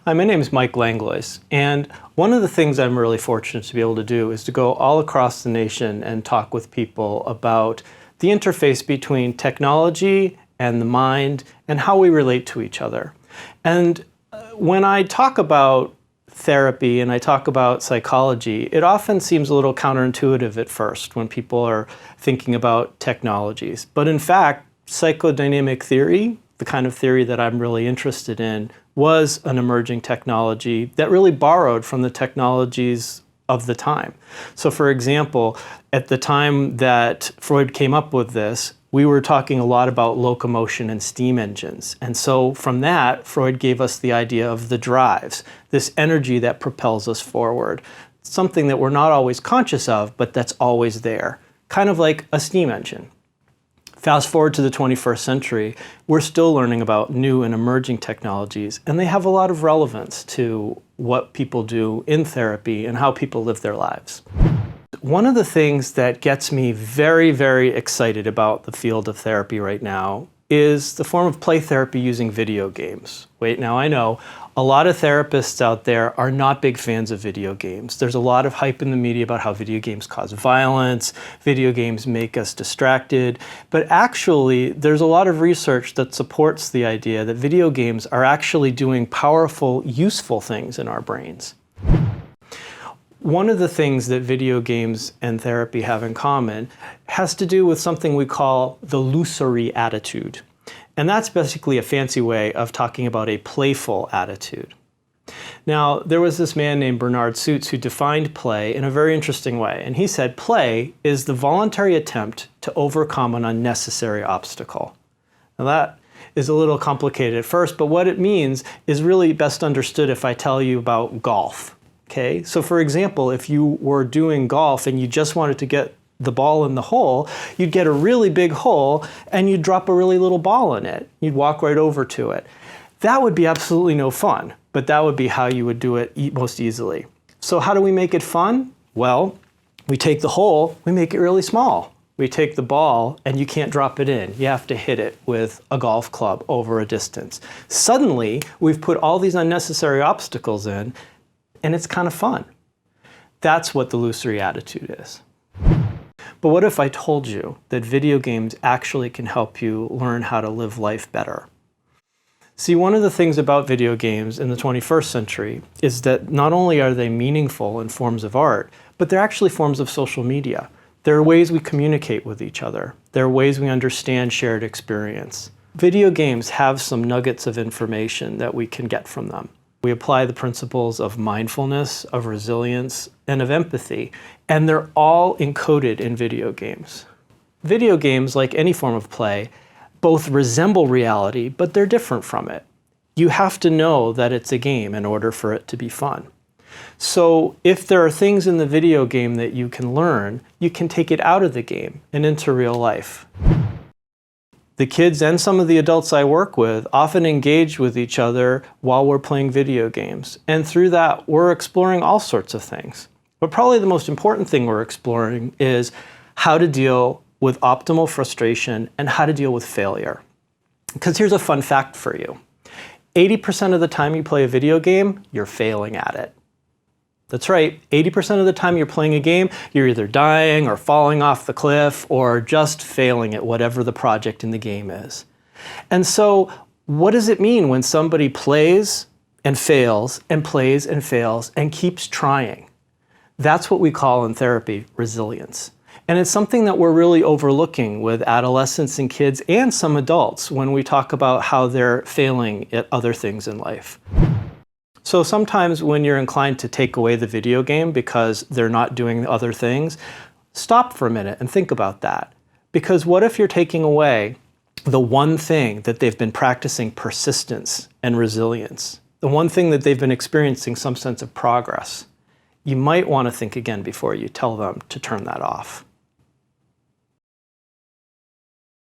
Hi, my name is Mike Langlois, and one of the things I'm really fortunate to be able to do is to go all across the nation and talk with people about the interface between technology and the mind and how we relate to each other. And when I talk about therapy and I talk about psychology, it often seems a little counterintuitive at first when people are thinking about technologies. But in fact, psychodynamic theory, the kind of theory that I'm really interested in, was an emerging technology that really borrowed from the technologies of the time. So for example, at the time that Freud came up with this, we were talking a lot about locomotion and steam engines. And so from that, Freud gave us the idea of the drives, this energy that propels us forward, something that we're not always conscious of, but that's always there, kind of like a steam engine. Fast forward to the 21st century, we're still learning about new and emerging technologies, and they have a lot of relevance to what people do in therapy and how people live their lives. One of the things that gets me very, very excited about the field of therapy right now is the form of play therapy using video games. Wait, now I know a lot of therapists out there are not big fans of video games. There's a lot of hype in the media about how video games cause violence, video games make us distracted, but actually there's a lot of research that supports the idea that video games are actually doing powerful, useful things in our brains. One of the things that video games and therapy have in common has to do with something we call the illusory attitude. And that's basically a fancy way of talking about a playful attitude. Now, there was this man named Bernard Suits who defined play in a very interesting way. And he said, play is the voluntary attempt to overcome an unnecessary obstacle. Now that is a little complicated at first, but what it means is really best understood if I tell you about golf. Okay, so for example, if you were doing golf and you just wanted to get the ball in the hole, you'd get a really big hole and you'd drop a really little ball in it. You'd walk right over to it. That would be absolutely no fun, but that would be how you would do it most easily. So how do we make it fun? Well, we take the hole, we make it really small. We take the ball and you can't drop it in. You have to hit it with a golf club over a distance. Suddenly, we've put all these unnecessary obstacles in, and it's kind of fun. That's what the illusory attitude is. But what if I told you that video games actually can help you learn how to live life better? See, one of the things about video games in the 21st century is that not only are they meaningful in forms of art, but they're actually forms of social media. There are ways we communicate with each other. There are ways we understand shared experience. Video games have some nuggets of information that we can get from them. We apply the principles of mindfulness, of resilience, and of empathy, and they're all encoded in video games. Video games, like any form of play, both resemble reality, but they're different from it. You have to know that it's a game in order for it to be fun. So if there are things in the video game that you can learn, you can take it out of the game and into real life. The kids and some of the adults I work with often engage with each other while we're playing video games. And through that, we're exploring all sorts of things. But probably the most important thing we're exploring is how to deal with optimal frustration and how to deal with failure. Because here's a fun fact for you. 80% of the time you play a video game, you're failing at it. That's right, 80% of the time you're playing a game, you're either dying or falling off the cliff or just failing at whatever the project in the game is. And so what does it mean when somebody plays and fails and plays and fails and keeps trying? That's what we call in therapy resilience. And it's something that we're really overlooking with adolescents and kids and some adults when we talk about how they're failing at other things in life. So sometimes when you're inclined to take away the video game because they're not doing other things, stop for a minute and think about that. Because what if you're taking away the one thing that they've been practicing persistence and resilience, the one thing that they've been experiencing some sense of progress? You might want to think again before you tell them to turn that off.